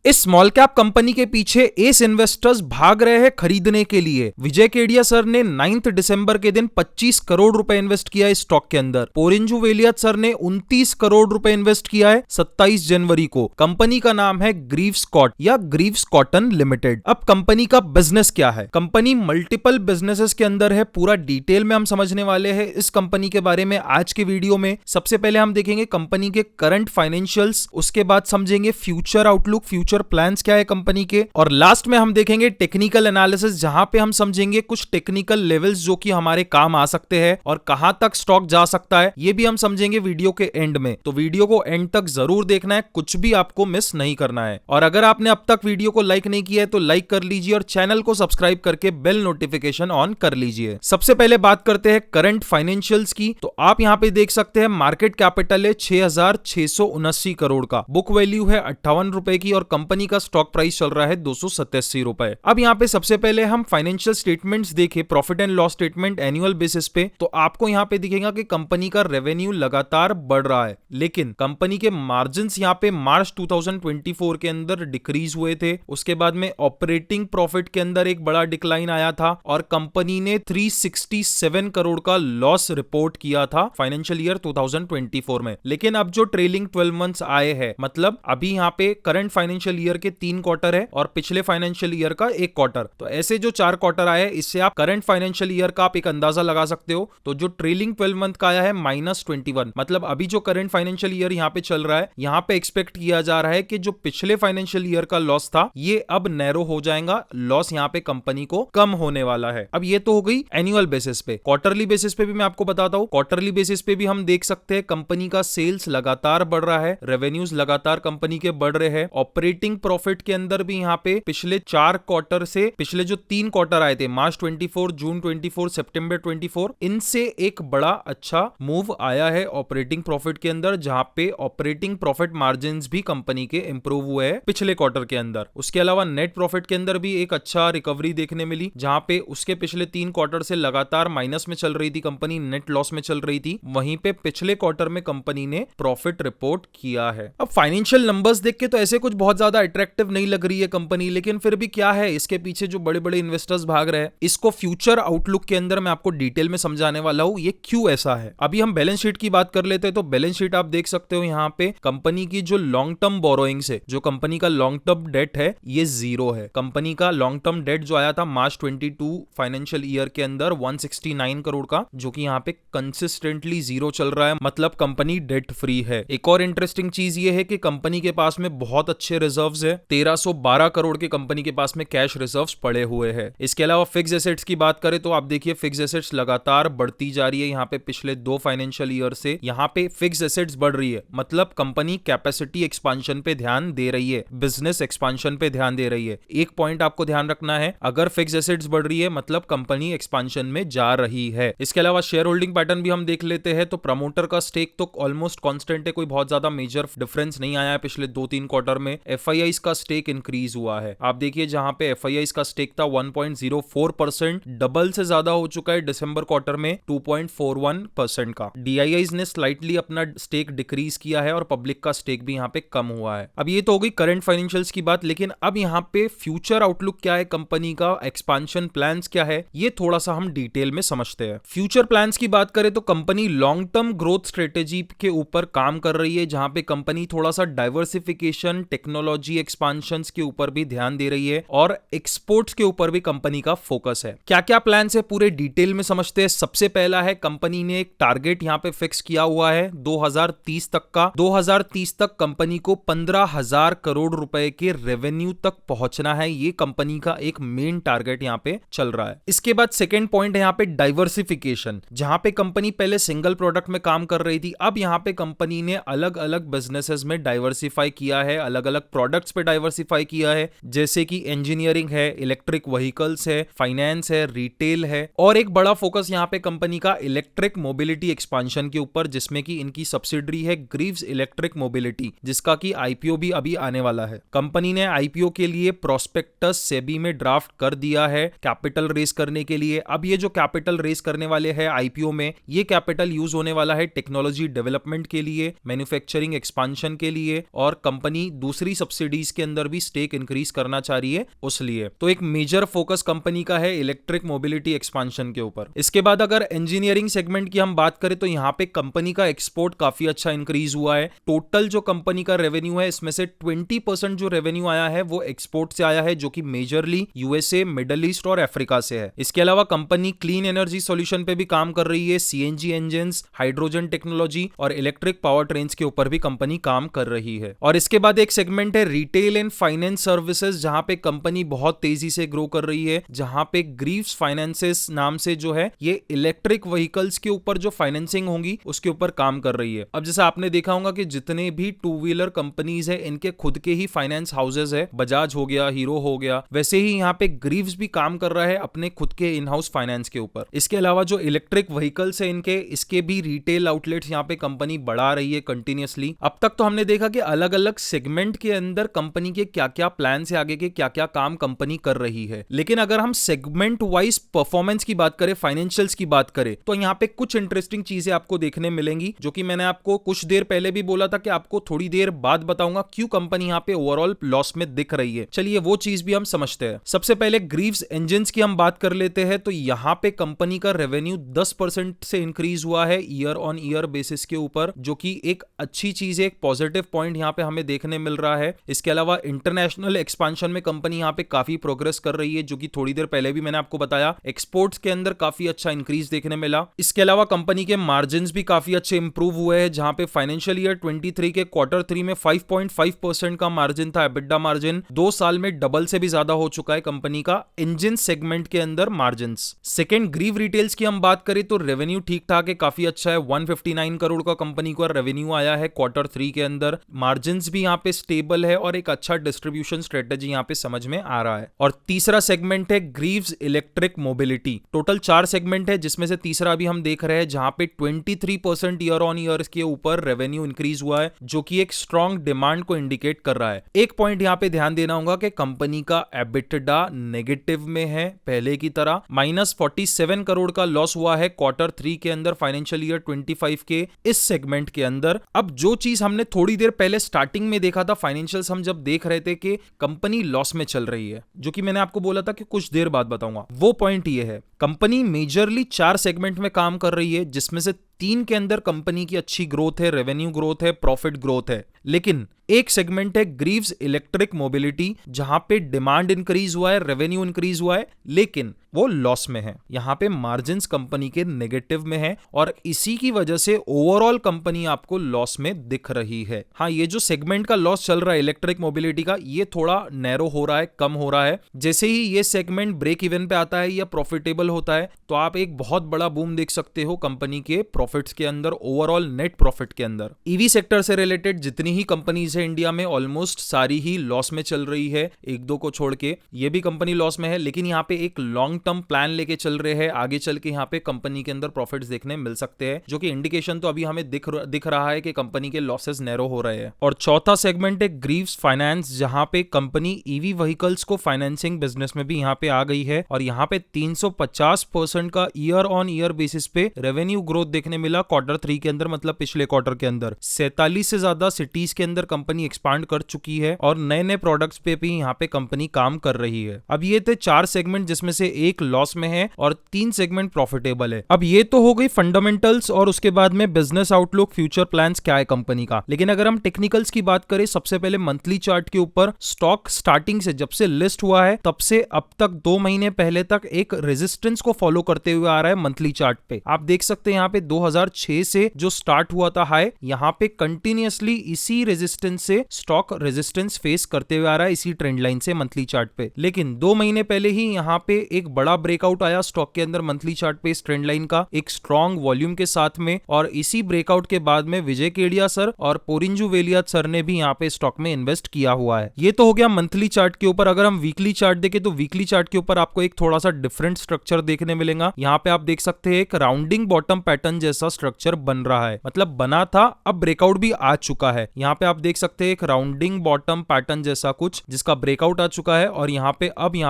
इस small cap company के पीछे एस इन्वेस्टर्स भाग रहे हैं खरीदने के लिए। विजय केडिया सर ने 9 दिसंबर के दिन 25 करोड़ रुपए इन्वेस्ट किया है स्टॉक के अंदर। पोरिंजू वेलियत सर ने 29 करोड़ रुपए इन्वेस्ट किया है 27 जनवरी को। कंपनी का नाम है ग्रीव्स कॉट या ग्रीव्स कॉटन लिमिटेड। अब कंपनी का बिजनेस क्या है? कंपनी मल्टीपल बिजनेसेस के अंदर है, पूरा डिटेल में हम समझने वाले हैं इस कंपनी के बारे में आज के वीडियो में। सबसे पहले हम देखेंगे कंपनी के करंट फाइनेंशियल्स, उसके बाद समझेंगे फ्यूचर आउटलुक, फ्यूचर प्लान्स क्या है कंपनी के, और लास्ट में हम देखेंगे टेक्निकल एनालिसिस, जहां पे हम समझेंगे कुछ टेक्निकल लेवल्स जो कि हमारे काम आ सकते हैं और कहां तक स्टॉक जा सकता है, ये भी हम समझेंगे वीडियो के एंड में। तो वीडियो को एंड तक जरूर देखना है, कुछ भी आपको मिस नहीं करना है। और अगर आपने अब तक वीडियो को लाइक नहीं किया है तो लाइक कर लीजिए और चैनल को सब्सक्राइब करके बेल नोटिफिकेशन ऑन कर लीजिए। सबसे पहले बात करते हैं करंट फाइनेंशियल्स की। तो आप यहां पे देख सकते हैं मार्केट कैपिटल है 6,679 करोड़ का, बुक वैल्यू है 58 रुपए की और कंपनी का स्टॉक प्राइस चल रहा है 287 रुपए। अब यहाँ पे सबसे पहले हम फाइनेंशियल स्टेटमेंट्स देखें, profit and loss statement annual basis पे, तो आपको यहाँ पे दिखेगा कि कंपनी का रेवेन्यू लगातार बढ़ रहा है, लेकिन कंपनी के मार्जिन्स यहाँ पे मार्च 2024 के अंदर डिक्रीज हुए थे। उसके बाद में ऑपरेटिंग प्रॉफिट के अंदर एक बड़ा डिक्लाइन आया था और कंपनी ने 367 करोड़ का लॉस रिपोर्ट किया था फाइनेंशियल ईयर 2024 में। लेकिन अब जो ट्रेलिंग 12 मंथ्स आए हैं, मतलब अभी यहाँ पे करंट फाइनेंशियल ईयर के 3 क्वार्टर है और पिछले फाइनेंशियल ईयर का 1 क्वार्टर, तो ऐसे जो 4 क्वार्टर आए, इससे आप करंट फाइनेंशियल ईयर का आप एक अंदाजा लगा सकते हो। तो जो ट्रेलिंग 12 मंथ का आया है -21, मतलब अभी जो करंट फाइनेंशियल ईयर यहाँ पे चल रहा है, यहाँ पे एक्सपेक्ट किया जा रहा है कि जो पिछले फाइनेंशियल ईयर का लॉस था ये अब नैरो हो जाएगा, लॉस यहाँ पे कंपनी को कम होने वाला है। अब ये तो हो गई एनुअल बेसिस पे। क्वार्टरली बेसिस पे भी मैं आपको बताता हूँ। क्वार्टरली बेसिस पे भी हम देख सकते हैं कंपनी का सेल्स लगातार बढ़ रहा है, रेवेन्यूज लगातार कंपनी के बढ़ रहे हैं। ऑपरेटिंग प्रॉफिट के अंदर भी यहाँ पे पिछले 4 क्वार्टर से पिछले जो 3 क्वार्टर आए थे, मार्च 24, जून 24, सितंबर 24, इनसे एक बड़ा अच्छा मूव आया है ऑपरेटिंग प्रॉफिट के अंदर, जहां पे ऑपरेटिंग प्रॉफिट मार्जिन्स भी कंपनी के इंप्रूव हुए हैं पिछले क्वार्टर के अंदर। उसके अलावा नेट प्रॉफिट के अंदर भी एक अच्छा रिकवरी देखने मिली, जहां पे उसके पिछले 3 क्वार्टर से लगातार माइनस में चल रही थी कंपनी, नेट लॉस में चल रही थी, वहीं पे पिछले क्वार्टर में कंपनी ने प्रॉफिट रिपोर्ट किया है। अब फाइनेंशियल नंबर्स देख के तो ऐसे कुछ बहुत ज्यादा अट्रैक्टिव नहीं लग रही है कंपनी, लेकिन फिर भी क्या है इसके पीछे जो बड़े बड़े इन्वेस्टर्स भाग रहे हैं, इसको फ्यूचर आउटलुक के अंदर मैं आपको डिटेल में समझाने वाला हूं ये क्यों ऐसा है। अभी हम बैलेंस शीट की बात कर लेते हैं। तो बैलेंस शीट आप देख सकते हो यहाँ पे कंपनी की जो लॉन्ग टर्म बोरोइंग्स है, जो कंपनी का लॉन्ग टर्म डेट है, ये 0 है। कंपनी का लॉन्ग टर्म डेट जो आया था मार्च 22 फाइनेंशियल ईयर के अंदर 169 करोड़ का, जो कि यहाँ पे कंसिस्टेंटली 0 चल रहा है, मतलब कंपनी डेट फ्री है। एक और इंटरेस्टिंग चीज ये है कि कंपनी के पास में बहुत अच्छे रिजर्व्स है, 1312 करोड़ के कंपनी के पास में कैश रिजर्व्स पड़े हुए हैं। इसके अलावा फिक्स एसेट्स की बात करें तो आप देखिए फिक्स एसेट्स लगातार बढ़ती जा रही है। यहाँ पे पिछले 2 फाइनेंशियल ईयर से यहाँ पे फिक्स एसेट्स बढ़ रही है, मतलब कंपनी कैपेसिटी एक्सपांशन पे ध्यान दे रही है, बिजनेस एक्सपांशन पे ध्यान दे रही है। एक पॉइंट आपको ध्यान रखना है, अगर फिक्स एसेट्स बढ़ रही है मतलब कंपनी एक्सपांशन में जा रही है। इसके अलावा शेयर होल्डिंग पैटर्न भी हम देख लेते हैं। तो प्रमोटर का स्टेक तो ऑलमोस्ट कांस्टेंट है, कोई बहुत ज्यादा मेजर डिफरेंस नहीं आया है पिछले 2-3 क्वार्टर में। एफआईआईज का स्टेक इंक्रीज हुआ है। आप देखिए जहां पे एफआईआईज का स्टेक था 1.04%, डबल से ज्यादा हो चुका है दिसंबर क्वार्टर में 2.41% का। डीआईआईज ने स्लाइटली अपना स्टेक डिक्रीज किया है और पब्लिक का स्टेक भी यहाँ पे कम हुआ है। अब ये तो हो गई करंट फाइनेंशियल्स की बात, लेकिन अब यहाँ पे फ्यूचर आउटलुक क्या है कंपनी का, एक्सपांशन प्लान्स क्या है, ये थोड़ा सा हम डिटेल में समझते हैं। फ्यूचर प्लान्स की बात करें तो company long term growth strategy के ऊपर काम कर रही है, जहां पे कंपनी थोड़ा सा डाइवर्सिफिकेशन, टेक्नोलॉजी एक्सपांशन के ऊपर भी ध्यान दे रही है और एक्सपोर्ट्स के ऊपर भी कंपनी का फोकस है। क्या क्या प्लान्स है पूरे डिटेल में समझते हैं। सबसे पहला है कंपनी ने एक टारगेट यहाँ पे फिक्स किया हुआ है 2030 तक का। 2030 तक कंपनी को 15,000 करोड़ रुपए के रेवेन्यू तक पहुंचना है, ये कंपनी का एक मेन टारगेट यहाँ पे चल रहा है। इसके बाद सेकेंड पॉइंट है यहाँ पे डाइवर्सिफिकेशन, जहां पे कंपनी पहले सिंगल प्रोडक्ट में काम कर रही थी, अब यहाँ पे कंपनी ने अलग अलग बिजनेसेस में डाइवर्सिफाई किया है, अलग अलग प्रोडक्ट्स पे डाइवर्सिफाई किया है, जैसे कि इंजीनियरिंग है, इलेक्ट्रिक व्हीकल्स है, फाइनेंस है, रिटेल है, और एक बड़ा फोकस यहाँ पे कंपनी का इलेक्ट्रिक मोबिलिटी एक्सपांशन के ऊपर, जिसमें कि इनकी सब्सिडरी है ग्रीव्स इलेक्ट्रिक मोबिलिटी, जिसका कि आईपीओ भी अभी आने वाला है। कंपनी ने आईपीओ के लिए प्रोस्पेक्टस सेबी में ड्राफ्ट कर दिया है कैपिटल रेस करने के लिए। अब ये जो कैपिटल रेस करने वाले हैं आईपीओ में, ये कैपिटल यूज होने वाला है टेक्नोलॉजी डेवलपमेंट के लिए, मैन्युफैक्चरिंग एक्सपांशन के लिए, और कंपनी दूसरी सबसे सब्सिडीज के अंदर भी स्टेक इंक्रीज करना चाह रही है, उसलिए तो एक मेजर फोकस कंपनी का है इलेक्ट्रिक मोबिलिटी एक्सपांशन के ऊपर। इसके बाद अगर इंजीनियरिंग सेगमेंट की हम बात करें तो यहाँ पे कंपनी का एक्सपोर्ट काफी अच्छा इंक्रीज हुआ है। टोटल जो कंपनी का रेवेन्यू है इसमें से 20% जो रेवेन्यू आया है वो एक्सपोर्ट से आया है, जो कि मेजरली यूएसए, मिडल ईस्ट और अफ्रीका से है। इसके अलावा कंपनी क्लीन एनर्जी सॉल्यूशन पे भी काम कर रही है, सीएनजी इंजन्स, हाइड्रोजन टेक्नोलॉजी और इलेक्ट्रिक पावर ट्रेन्स के ऊपर भी कंपनी काम कर रही है। और इसके बाद एक सेगमेंट है रिटेल एंड फाइनेंस सर्विसेज, जहां पे कंपनी बहुत तेजी से ग्रो कर रही है, जहां पे ग्रीव्स फाइनेंसेस नाम से जो है ये इलेक्ट्रिक व्हीकल्स के ऊपर जो फाइनेंसिंग होगी उसके ऊपर काम कर रही है। अब जैसे आपने देखा होगा कि जितने भी टू व्हीलर कंपनीज है इनके खुद के ही फाइनेंस हाउसेज है, बजाज हो गया, हीरो हो गया, वैसे ही यहाँ पे ग्रीव्स भी काम कर रहा है अपने खुद के इन हाउस फाइनेंस के ऊपर। इसके अलावा जो इलेक्ट्रिक व्हीकल्स है इनके, इसके भी रिटेल आउटलेट्स यहाँ पे कंपनी बढ़ा रही है कंटिन्यूअसली। अब तक तो हमने देखा कि अलग अलग सेगमेंट के अंदर कंपनी के क्या क्या प्लान है, आगे के क्या क्या काम कंपनी कर रही है, लेकिन अगर हम सेगमेंट वाइज परफॉर्मेंस की बात करें, फाइनेंशियल्स की बात करें, तो यहाँ पे कुछ इंटरेस्टिंग चीजें आपको देखने मिलेंगी, जो कि मैंने आपको कुछ देर पहले भी बोला था कि आपको थोड़ी देर बाद बताऊंगा क्यों कंपनी यहाँ पे ओवरऑल लॉस में दिख रही है। चलिए वो चीज भी हम समझते हैं। सबसे पहले ग्रीव्स इंजन्स की हम बात कर लेते हैं, तो यहाँ पे कंपनी का रेवेन्यू 10% से इंक्रीज हुआ है ईयर ऑन ईयर बेसिस के ऊपर, जो कि एक अच्छी चीज है, एक पॉजिटिव पॉइंट यहाँ पे हमें देखने मिल रहा है। इसके अलावा इंटरनेशनल एक्सपांशन में कंपनी यहाँ पे काफी प्रोग्रेस कर रही है, जो कि थोड़ी देर पहले भी मैंने आपको बताया। एक्सपोर्ट्स के अंदर काफी अच्छा इंक्रीज देखने मिला। इसके अलावा कंपनी के मार्जिन्स भी काफी अच्छे इंप्रूव हुए हैं, जहां पे फाइनेंशियल ईयर 23 के क्वार्टर 3 में 5.5% का मार्जिन था, एबिटा मार्जिन 2 साल में डबल से भी ज्यादा हो चुका है कंपनी का इंजन सेगमेंट के अंदर मार्जिन्स। सेकंड, ग्रीव रिटेल्स की हम बात करें तो रेवेन्यू ठीक ठाक है, काफी अच्छा है, 159 करोड़ का कंपनी को रेवेन्यू आया है क्वार्टर 3 के अंदर। मार्जिन्स भी यहाँ पे स्टेबल है और एक अच्छा डिस्ट्रीब्यूशन स्ट्रेटेजी यहाँ पे समझ में आ रहा है। और तीसरा सेगमेंट है Greaves electric mobility. Total 4 segment है, जिसमें से तीसरा भी हम देख रहे हैं, जहां पे 23% ईयर ऑन ईयर के ऊपर रेवेन्यू इंक्रीज हुआ है, जो कि एक स्ट्रॉन्ग डिमांड को इंडिकेट कर रहा है। एक पॉइंट यहाँ पे ध्यान देना होगा कि कंपनी का एबिटा नेगेटिव में है, पहले की तरह -47 करोड़ का लॉस हुआ है क्वार्टर 3 के अंदर फाइनेंशियल ईयर 25 के इस सेगमेंट के अंदर। अब जो चीज हमने थोड़ी देर पहले स्टार्टिंग में देखा था, फाइनेंशियल्स हम जब देख रहे थे कि कंपनी लॉस में चल रही है, जो कि मैंने आपको बोला था कि कुछ देर बाद बताऊंगा, वो पॉइंट ये है, कंपनी मेजरली 4 सेगमेंट में काम कर रही है, जिसमें से 3 के अंदर कंपनी की अच्छी ग्रोथ है, रेवेन्यू ग्रोथ है, प्रॉफिट ग्रोथ है, लेकिन एक सेगमेंट है ग्रीव्स इलेक्ट्रिक मोबिलिटी, जहां पे डिमांड इंक्रीज हुआ है, रेवेन्यू इंक्रीज हुआ है, लेकिन वो लॉस में है। यहां पे मार्जिन्स कंपनी के नेगेटिव में है और इसी की वजह से ओवरऑल कंपनी आपको लॉस में दिख रही है। हाँ, ये जो सेगमेंट का लॉस चल रहा है इलेक्ट्रिक मोबिलिटी का, ये थोड़ा नैरो हो रहा है, कम हो रहा है। जैसे ही ये सेगमेंट ब्रेक इवन पे आता है या प्रॉफिटेबल होता है, तो आप एक बहुत बड़ा बूम देख सकते हो कंपनी के प्रॉफिट्स के अंदर, ओवरऑल नेट प्रॉफिट के अंदर। ईवी सेक्टर से रिलेटेड जितनी ही कंपनीज है इंडिया में, ऑलमोस्ट सारी ही लॉस में चल रही है, 1-2 को छोड़ के। ये भी कंपनी लॉस में है, लेकिन यहाँ पे एक लॉन्ग टर्म प्लान लेके चल रहे हैं, आगे चल के यहाँ पे कंपनी के अंदर प्रॉफिट्स देखने मिल सकते हैं, जो कि इंडिकेशन तो अभी हमें दिख रहा है कि कंपनी के लॉसेस नैरो हो रहे हैं। और चौथा सेगमेंट है ग्रीव्स फाइनेंस, जहां पे कंपनी ईवी व्हीकल्स को फाइनेंसिंग बिजनेस में भी यहाँ पे आ गई है और यहाँ पे 350% का ईयर ऑन ईयर बेसिस पे रेवेन्यू ग्रोथ देखने मिला क्वार्टर 3 के अंदर, मतलब पिछले क्वार्टर के अंदर। 47 से ज्यादा सिटीज के अंदर कंपनी एक्सपांड कर चुकी है और नए नए प्रोडक्ट्स पे भी यहाँ पे कंपनी काम कर रही है। अब ये थे 4 सेगमेंट, जिसमें से एक लॉस में है और 3 सेगमेंट प्रॉफिटेबल है। अब ये तो हो गई फंडामेंटल्स और उसके बाद में बिजनेस आउटलुक, फ्यूचर प्लान्स क्या है कंपनी का। लेकिन अगर हम टेक्निकल्स की बात करें, सबसे पहले मंथली चार्ट के ऊपर स्टॉक स्टार्टिंग से, जब से लिस्ट हुआ है तब से अब तक 2 महीने पहले तक एक रेजिस्टेंस को फॉलो करते हुए आ रहा है मंथली चार्ट पे। आप देख सकते हैं यहाँ पे 2006 से जो स्टार्ट हुआ था हाई, यहाँ पे कंटिन्यूअसली इसी रेजिस्टेंस से स्टॉक रेजिस्टेंस फेस करते हुए आ रहा है, इसी ट्रेंड लाइन से मंथली चार्ट पे। लेकिन 2 महीने पहले ही यहाँ पे एक बड़ा ब्रेकआउट आया स्टॉक के अंदर मंथली चार्ट पे, इस ट्रेंड लाइन का एक स्ट्रॉन्ग वॉल्यूम के साथ में, और इसी ब्रेकआउट के बाद में विजय केडिया सर और पोरिंजू वेलियात सर ने भी यहाँ पे स्टॉक में इन्वेस्ट किया हुआ है। ये तो हो गया मंथली चार्ट के ऊपर। अगर हम वीकली चार्ट देखें तो वीकली चार्ट के ऊपर आपको एक थोड़ा सा डिफरेंट स्ट्रक्चर स्ट्रक्चर देखने मिलेगा। यहाँ पे आप देख सकते हैं एक राउंडिंग बॉटम पैटर्न जैसा स्ट्रक्चर बन रहा है, मतलब बना था, अब ब्रेकआउट भी आ चुका है। यहाँ पे आप देख सकते हैं एक राउंडिंग बॉटम पैटर्न जैसा कुछ जिसका ब्रेकआउट आ चुका है और यहाँ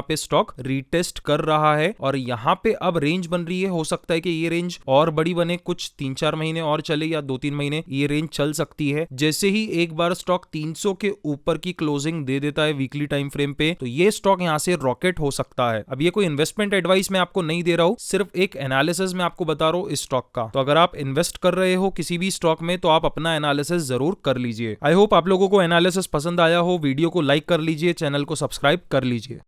पे स्टॉक रीटेस्ट कर रहा है और यहाँ पे अब रेंज बन रही है। हो सकता है कि ये रेंज और बड़ी बने, कुछ 3-4 महीने और चले या 2-3 महीने ये रेंज चल सकती है। जैसे ही एक बार स्टॉक 300 के ऊपर की क्लोजिंग दे देता है वीकली टाइम फ्रेम पे, तो ये स्टॉक यहाँ से रॉकेट हो सकता है। अब ये कोई इन्वेस्टमेंट एडवाइस मैं आपको नहीं दे रहा हूँ, सिर्फ एक एनालिसिस मैं आपको बता रहा हूँ इस स्टॉक का। तो अगर आप इन्वेस्ट कर रहे हो किसी भी स्टॉक में तो आप अपना एनालिसिस जरूर कर लीजिए। आई होप आप लोगों को एनालिसिस पसंद आया हो। वीडियो को लाइक कर लीजिए, चैनल को सब्सक्राइब कर लीजिए।